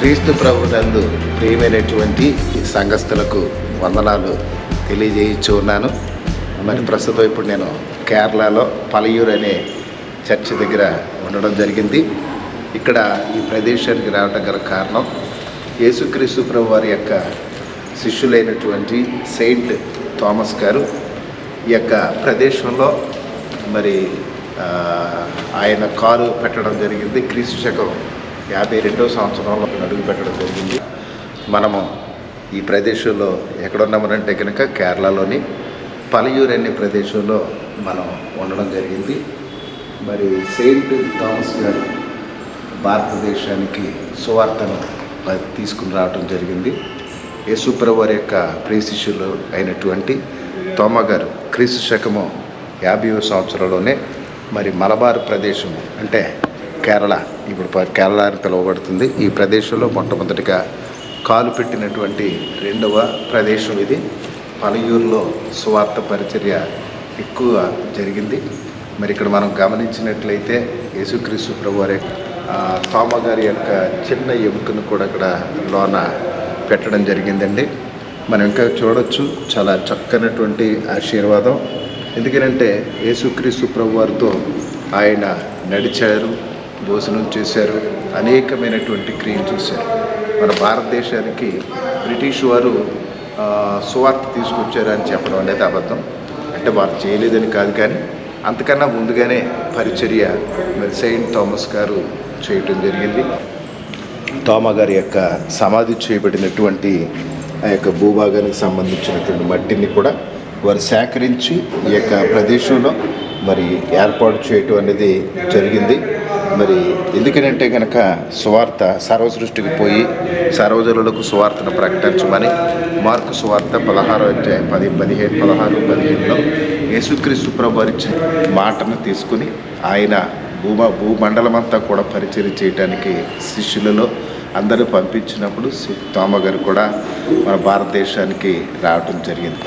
క్రీస్తు ప్రభునందు ప్రియమైనటువంటి సంఘస్థులకు వందనాలు తెలియజేయచ్చు ఉన్నాను. మరి ప్రస్తుతం ఇప్పుడు నేను కేరళలో పలయూరు అనే చర్చ్ దగ్గర ఉండడం జరిగింది. ఇక్కడ ఈ ప్రదేశానికి రావడం గల కారణం యేసుక్రీస్తు ప్రభు వారి యొక్క శిష్యులైనటువంటి సెయింట్ థామస్ గారు ఈ యొక్క ప్రదేశంలో మరి ఆయన కాలు పెట్టడం జరిగింది. క్రీస్తు శకం 52వ సంవత్సరంలో అడుగు పెట్టడం జరిగింది. మనము ఈ ప్రదేశంలో ఎక్కడున్నామనంటే కనుక కేరళలోని పలయూరు అనే ప్రదేశంలో మనం ఉండడం జరిగింది. మరి సెయింట్ థామస్ గారు భారతదేశానికి సువార్తను తీసుకుని రావడం జరిగింది. యేసుప్రభు వారి యొక్క ప్రియ శిష్యులు అయినటువంటి తోమా గారు క్రీస్తు శకము 50వ సంవత్సరంలోనే మరి మలబార్ ప్రదేశం అంటే కేరళ, ఇప్పుడు కేరళ అని పిలువబడుతుంది, ఈ ప్రదేశంలో మొట్టమొదటిగా కాలు పెట్టినటువంటి రెండవ ప్రదేశం ఇది. పలయూరులో సువార్త పరిచర్య ఎక్కువ జరిగింది. మరి ఇక్కడ మనం గమనించినట్లయితే యేసుక్రీస్తు ప్రభు వారి తోమా గారి యొక్క చిన్న ఎముకను కూడా ఇక్కడ లోన పెట్టడం జరిగిందండి. మనం ఇంకా చూడవచ్చు, చాలా చక్కనటువంటి ఆశీర్వాదం. ఎందుకంటే యేసుక్రీస్తు ప్రభు వారితో ఆయన నడిచారు, భోజనం చేశారు, అనేకమైనటువంటి క్రియలు చూశారు. మన భారతదేశానికి బ్రిటిష్ వారు సువార్త తీసుకొచ్చారు అని చెప్పడం అనేది అబద్ధం. అంటే వారు చేయలేదని కాదు, కానీ అంతకన్నా ముందుగానే పరిచర్య మరి సెయింట్ థామస్ గారు చేయటం జరిగింది. తోమా గారి యొక్క సమాధి చేయబడినటువంటి ఆ యొక్క భూభాగానికి సంబంధించినటువంటి మట్టిని కూడా వారు సేకరించి ఈ యొక్క ప్రదేశంలో మరి ఏర్పాటు చేయటం అనేది జరిగింది. మరి ఎందుకనంటే కనుక సువార్త సర్వసృష్టికి పోయి సర్వజనులకు సువార్తను ప్రకటించమని మార్కు సువార్త 16వ అధ్యాయం 16, 17లో యేసుక్రీస్తు ప్రభు ఇచ్చిన మాటను తీసుకుని ఆయన భూమండలమంతా కూడా పరిచయం చేయడానికి శిష్యులలో అందరూ పంపించినప్పుడు తోమా గారు కూడా మన భారతదేశానికి రావటం జరిగింది.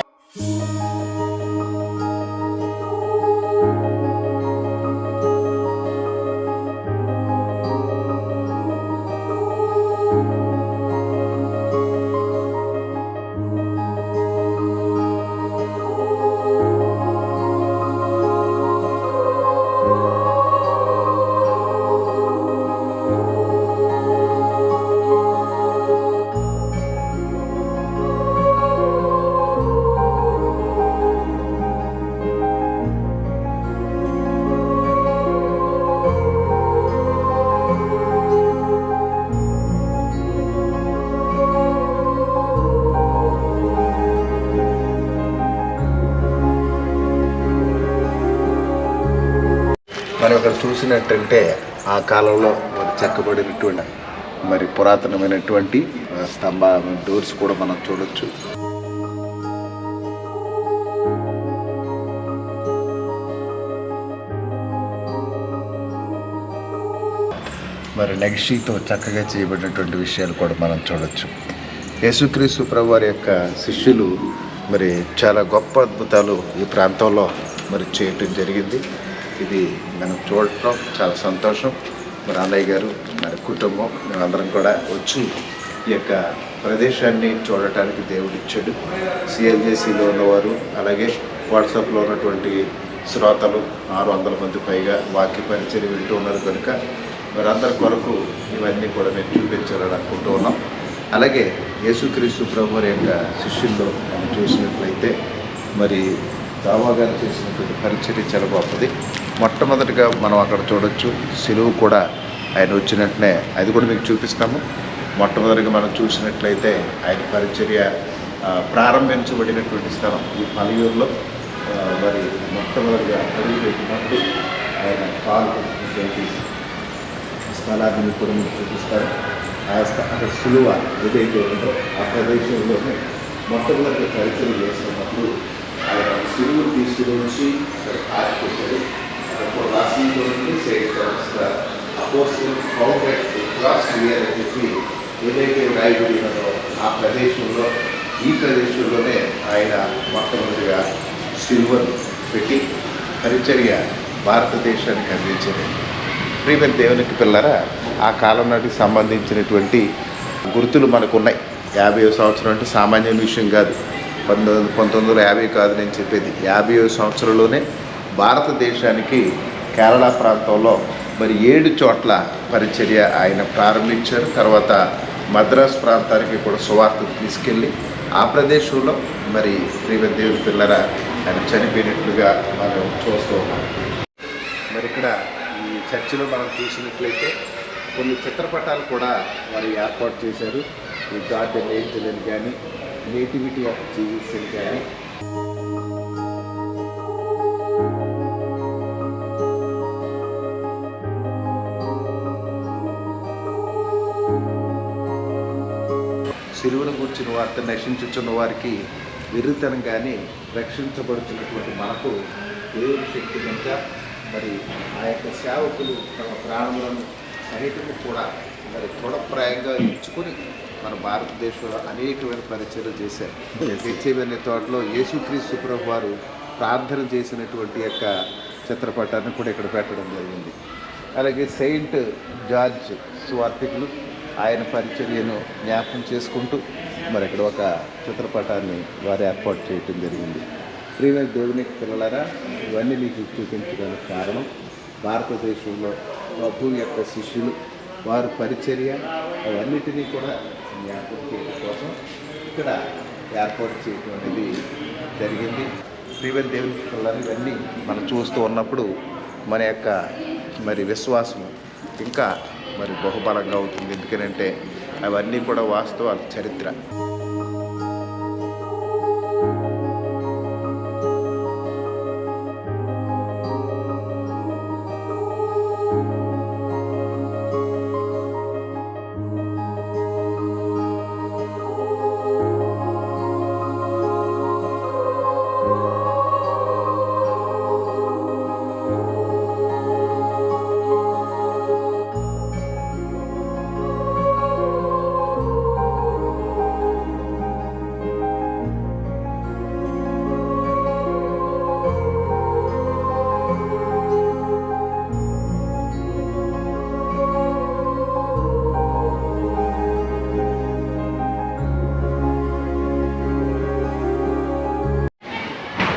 మనం ఇక్కడ చూసినట్టంటే ఆ కాలంలో మరి చెక్కబడినటువంటి మరి పురాతనమైనటువంటి స్తంభ డోర్స్ కూడా మనం చూడొచ్చు. మరి నగిషీతో చక్కగా చేయబడినటువంటి విషయాలు కూడా మనం చూడొచ్చు. యేసుక్రీస్తు ప్రభు వారి యొక్క శిష్యులు మరి చాలా గొప్ప అద్భుతాలు ఈ ప్రాంతంలో మరి చేయటం జరిగింది. ఇది మనం చూడటం చాలా సంతోషం. మరి అన్నయ్య గారు, మరి కుటుంబం, మేమందరం కూడా వచ్చి ఈ యొక్క ప్రదేశాన్ని చూడటానికి దేవుడు ఇచ్చాడు. సిఎల్జేసీలో ఉన్నవారు, అలాగే వాట్సాప్లో ఉన్నటువంటి శ్రోతలు 600 మంది పైగా వాక్య పరిచయం వింటూ ఉన్నారు కనుక మరి అందరి కొరకు ఇవన్నీ కూడా మేము చూపించాలని అనుకుంటూ ఉన్నాం. అలాగే యేసుక్రీస్తు ప్రభు వారి యొక్క శిష్యుల్లో మనం చూసినట్లయితే మరి తోమా గారు చేసినటువంటి పరిచర్య చాలా గొప్పది. మొట్టమొదటిగా మనం అక్కడ చూడొచ్చు, సిలువు కూడా ఆయన వచ్చినట్టునే అది కూడా మీకు చూపిస్తాము. మొట్టమొదటిగా మనం చూసినట్లయితే ఆయన పరిచర్య ప్రారంభించబడినటువంటి స్థలం ఈ పలయూరులో. మరి మొట్టమొదటిగా అడుగు పెట్టినప్పుడు ఆయన కాలు పెట్టినటువంటి స్థలాన్ని కూడా మీకు చూపిస్తారు. అక్కడ సిలువ ఏదైతే ఉందో ఆ ప్రదేశంలోనే మొట్టమొదటిగా పరిచర్య చేస్తున్నప్పుడు ఆయన సిలువు తీసుకుని వచ్చి ఆగిపోతాడు. ఏదైతే రాయబడి ఉన్నదో ఆ ప్రదేశంలో ఈ ప్రదేశంలోనే ఆయన మొట్టమొదటిగా సిలువను పెట్టి పరిచర్య భారతదేశానికి అందించారు. ప్రియమైన దేవునికి పిల్లరా, ఆ కాలం నాటికి సంబంధించినటువంటి గుర్తులు మనకు ఉన్నాయి. 50వ సంవత్సరం అంటే సామాన్య విషయం కాదు. 1950 కాదు నేను చెప్పేది. 50వ సంవత్సరంలోనే భారతదేశానికి కేరళ ప్రాంతంలో మరి 7 చోట్ల పరిచర్య ఆయన ప్రారంభించారు. తర్వాత మద్రాస్ ప్రాంతానికి కూడా సువార్త తీసుకెళ్ళి ఆ ప్రదేశంలో మరి శ్రీమద్ దేవుని పిల్లర ఆయన చనిపోయినట్లుగా మనం చూస్తూ ఉన్నాం. మరి ఇక్కడ ఈ చర్చిలో మనం చూసినట్లయితే కొన్ని చిత్రపటాలు కూడా వారు ఏర్పాటు చేశారు. ఈ గార్డెన్ ఏంజల్ అని కానీ, నేటివిటీ ఆఫ్ జీసస్ అని కానీ, సిలువను కూర్చున్న వార్త నశించుచున్న వారికి విరుతనం కానీ రక్షించబడుతున్నటువంటి మనకు దేవుని శక్తి కనుక మరి ఆ యొక్క సేవకులు తమ ప్రాణములను సహితము కూడా మరి తృఢప్రాయంగా ఇచ్చుకొని మన భారతదేశంలో అనేకమైన పరిచయం చేశారు. గెత్సేమనే తోటలో యేసుక్రీస్తు ప్రభు వారు ప్రార్థన చేసినటువంటి యొక్క చిత్రపటాన్ని కూడా ఇక్కడ పెట్టడం జరిగింది. అలాగే సెయింట్ జార్జ్ సువార్థికులు ఆయన పరిచర్యను జ్ఞాపకం చేసుకుంటూ మరి ఇక్కడ ఒక చిత్రపటాన్ని వారు ఏర్పాటు చేయటం జరిగింది. ప్రియమైన దేవునికి పిల్లలారా, ఇవన్నీ మీకు చూపించడానికి కారణం భారతదేశంలో ప్రభు యొక్క శిష్యులు వారు పరిచర్య అవన్నిటినీ కూడా జ్ఞాపకం చేయడం కోసం ఇక్కడ ఏర్పాటు చేయడం అనేది జరిగింది. ప్రియమైన దేవునికి పిల్లలు ఇవన్నీ మనం చూస్తూ ఉన్నప్పుడు మన యొక్క మరి విశ్వాసం ఇంకా మరి బహుబలంగా అవుతుంది. ఎందుకంటే అవన్నీ కూడా వాస్తవాలు, చరిత్ర.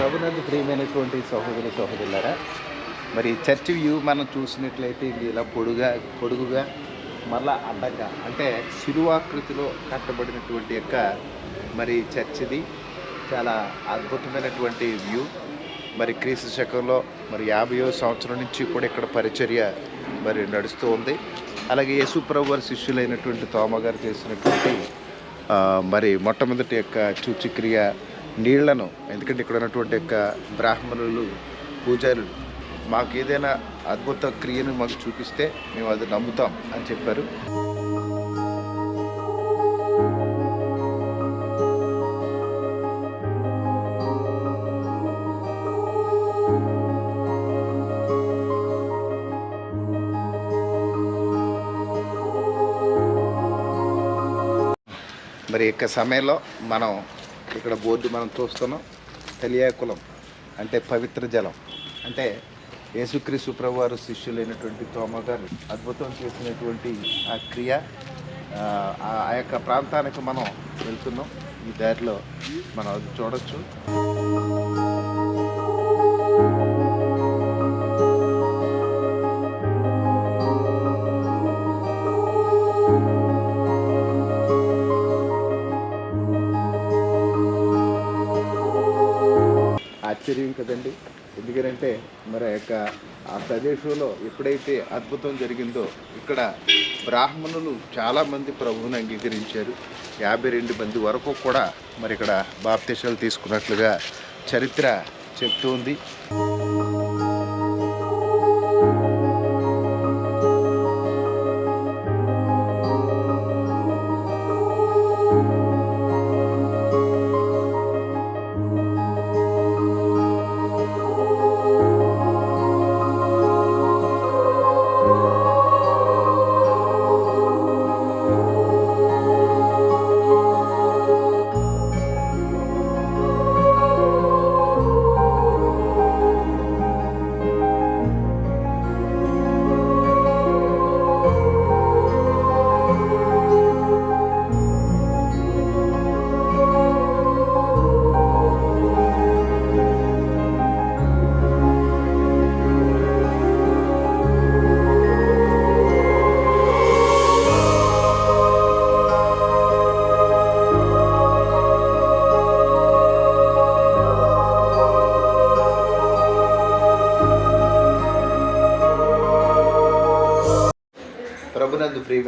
ప్రభునందు ప్రియమైనటువంటి సహోదరి సహోదరులారా, మరి చర్చ్ వ్యూ మనం చూసినట్లయితే ఇది ఇలా పొడుగుగా మళ్ళా అడ్డంగా అంటే శిలువాకృతిలో కట్టబడినటువంటి యొక్క మరి చర్చిది చాలా అద్భుతమైనటువంటి వ్యూ. మరి క్రీస్తు శకంలో మరి 50వ సంవత్సరం నుంచి కూడా ఇక్కడ పరిచర్య మరి నడుస్తూ ఉంది. అలాగే యేసు ప్రభు వారి శిష్యులైనటువంటి తోమా గారు చేసినటువంటి మరి మొట్టమొదటి యొక్క సూచక్రియ నీళ్లను, ఎందుకంటే ఇక్కడ ఉన్నటువంటి యొక్క బ్రాహ్మణులు పూజారులు మాకు ఏదైనా అద్భుత క్రియను మాకు చూపిస్తే మేము అది నమ్ముతాం అని చెప్పారు. మరి యొక్క సమయంలో మనం ఇక్కడ బోర్డు మనం చూస్తున్నాం. తెలియాకులం అంటే పవిత్ర జలం, అంటే యేసుక్రీస్తు ప్రభు వారు శిష్యులైనటువంటి తోమా గారు అద్భుతం చేసినటువంటి ఆ క్రియ, ఆ యొక్క ప్రాంతానికి మనం వెళ్తున్నాం. ఈ దారిలో మనం అది చూడొచ్చు. ఆశ్చర్యం కదండి. ఎందుకంటే మరి యొక్క ఆ ప్రదేశంలో ఎప్పుడైతే అద్భుతం జరిగిందో ఇక్కడ బ్రాహ్మణులు చాలామంది ప్రభువుని అంగీకరించారు. 52 మంది వరకు కూడా మరి ఇక్కడ బాప్తిసాలు తీసుకున్నట్లుగా చరిత్ర చెప్తుంది.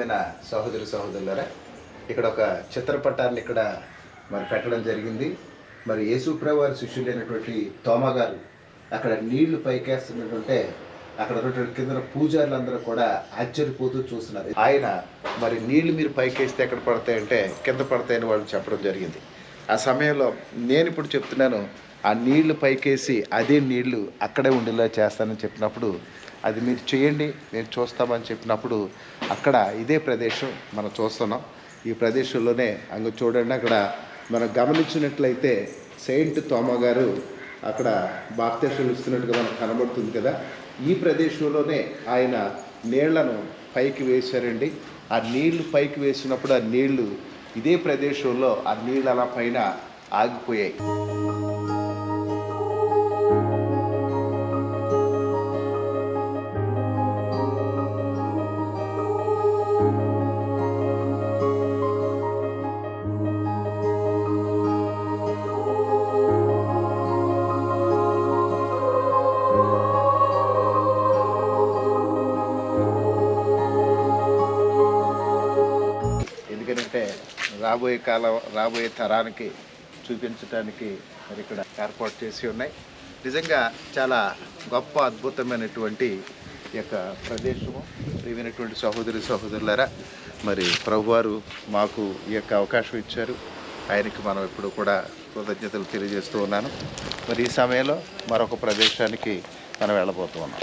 ప్రియమైన సహోదరులారా, ఇక్కడ ఒక చిత్రపటాన్ని ఇక్కడ మరి పెట్టడం జరిగింది. మరి యేసుప్రభు వారి శిష్యులైనటువంటి తోమా గారు అక్కడ నీళ్లు పైకేస్తున్నట్టుంటే అక్కడ ఉన్నటువంటి కింద పూజారులందరూ కూడా ఆశ్చర్యపోతూ చూస్తున్నారు. ఆయన మరి నీళ్లు మీరు పైకేస్తే ఎక్కడ పడతాయంటే కింద పడతాయని వాళ్ళు చెప్పడం జరిగింది. ఆ సమయంలో నేను ఇప్పుడు చెప్తున్నాను, ఆ నీళ్లు పైకేసి అదే నీళ్లు అక్కడే ఉండేలా చేస్తానని చెప్పినప్పుడు అది మీరు చేయండి నేను చూస్తామని చెప్పినప్పుడు అక్కడ ఇదే ప్రదేశం మనం చూస్తున్నాం. ఈ ప్రదేశంలోనే అంగ చూడండి, అక్కడ మనం గమనించినట్లయితే సెయింట్ తోమా గారు అక్కడ బాప్తిస్మం ఇస్తున్నట్టుగా మనకు కనబడుతుంది కదా. ఈ ప్రదేశంలోనే ఆయన నీళ్లను పైకి వేశారండి. ఆ నీళ్లు పైకి వేసినప్పుడు ఆ నీళ్లు ఇదే ప్రదేశంలో ఆ నీళ్ళు అలా పైన ఆగిపోయాయి. ఎందుకంటే రాబోయే తరానికి చూపించడానికి మరి ఇక్కడ ఏర్పాటు చేసి ఉన్నాయి. నిజంగా చాలా గొప్ప అద్భుతమైనటువంటి ఈ యొక్క ప్రదేశము. ప్రియమైనటువంటి సహోదరులారా, మరి ప్రభువారు మాకు ఈ యొక్క అవకాశం ఇచ్చారు. ఆయనకి మనం ఇప్పుడు కూడా కృతజ్ఞతలు తెలియజేస్తూ ఉన్నాను. మరి ఈ సమయంలో మరొక ప్రదేశానికి మనం వెళ్ళబోతూ ఉన్నాం.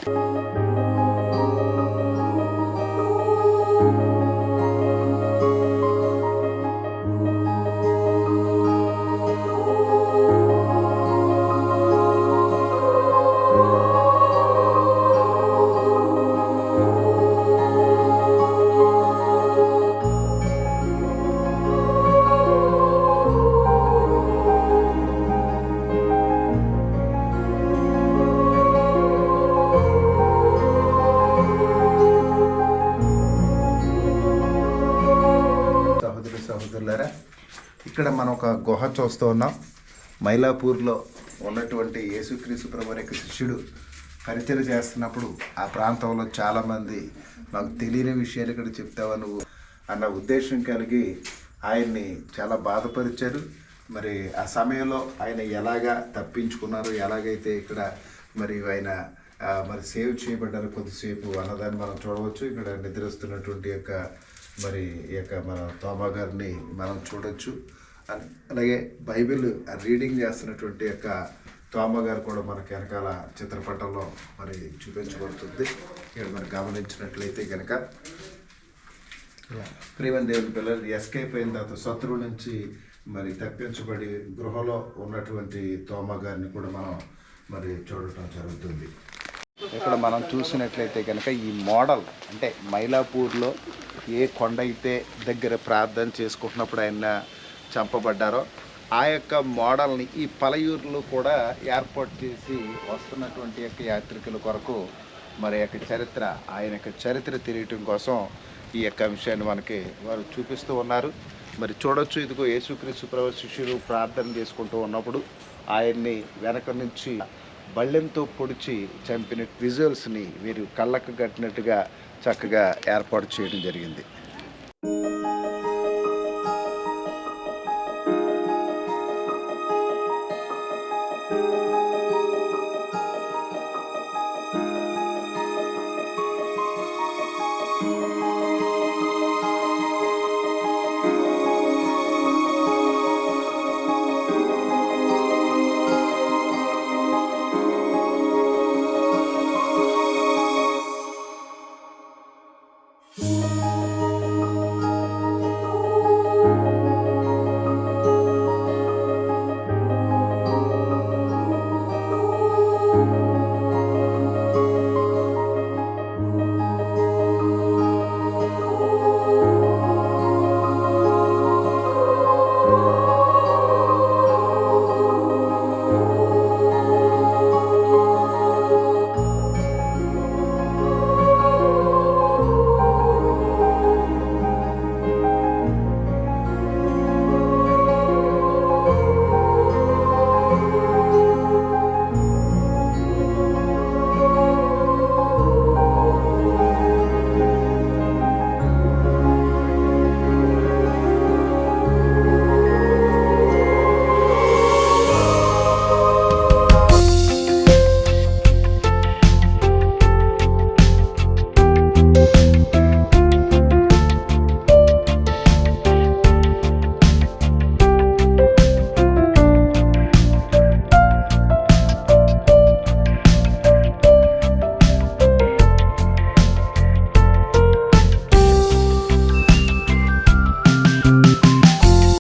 సహోదరులారా, ఇక్కడ మనం ఒక గుహ చూస్తూ ఉన్నాం. మైలాపూర్లో ఉన్నటువంటి యేసుక్రీస్తు ప్రభువు యొక్క శిష్యుడు పరిచయం చేస్తున్నప్పుడు ఆ ప్రాంతంలో చాలామంది మాకు తెలియని విషయాలు ఇక్కడ చెప్తావా నువ్వు అన్న ఉద్దేశం కలిగి ఆయన్ని చాలా బాధపరిచారు. మరి ఆ సమయంలో ఆయన ఎలాగా తప్పించుకున్నారు, ఎలాగైతే ఇక్కడ మరి ఆయన మరి సేవ్ చేయబడ్డారు కొద్దిసేపు అన్నదాన్ని మనం చూడవచ్చు. ఇక్కడ నిద్రిస్తున్నటువంటి యొక్క మరి ఈ యొక్క మన తోమా గారిని మనం చూడొచ్చు. అలాగే బైబిల్ రీడింగ్ చేస్తున్నటువంటి యొక్క తోమా గారు కూడా మనకి వెనకాల చిత్రపటంలో మరి చూపించబడుతుంది. ఇక్కడ మనం గమనించినట్లయితే కనుక ప్రియమైన దేవుని పిల్లలు ఎస్కేప్ అయిన తర్వాత శత్రువు నుంచి మరి తప్పించబడి గృహలో ఉన్నటువంటి తోమా గారిని కూడా మనం మరి చూడటం జరుగుతుంది. ఇక్కడ మనం చూసినట్లయితే కనుక ఈ మోడల్ అంటే మైలాపూర్లో ఏ కొండ అయితే దగ్గర ప్రార్థన చేసుకుంటున్నప్పుడు ఆయన చంపబడ్డారో ఆ యొక్క మోడల్ని ఈ పలయూరులో కూడా ఏర్పాటు చేసి వస్తున్నటువంటి యొక్క యాత్రికుల కొరకు మరి యొక్క చరిత్ర ఆయన యొక్క చరిత్ర తెలియటం కోసం ఈ యొక్క అంశాన్ని మనకి వారు చూపిస్తూ ఉన్నారు. మరి చూడొచ్చు, ఇదిగో యేసుక్రీస్తు ప్రభువు శిష్యులు ప్రార్థన చేసుకుంటూ ఉన్నప్పుడు ఆయన్ని వెనక నుంచి బళ్ళెంతో పొడిచి చంపిన విజువల్స్ని వీరు కళ్ళకు కట్టినట్టుగా చక్కగా ఏర్పాటు చేయడం జరిగింది.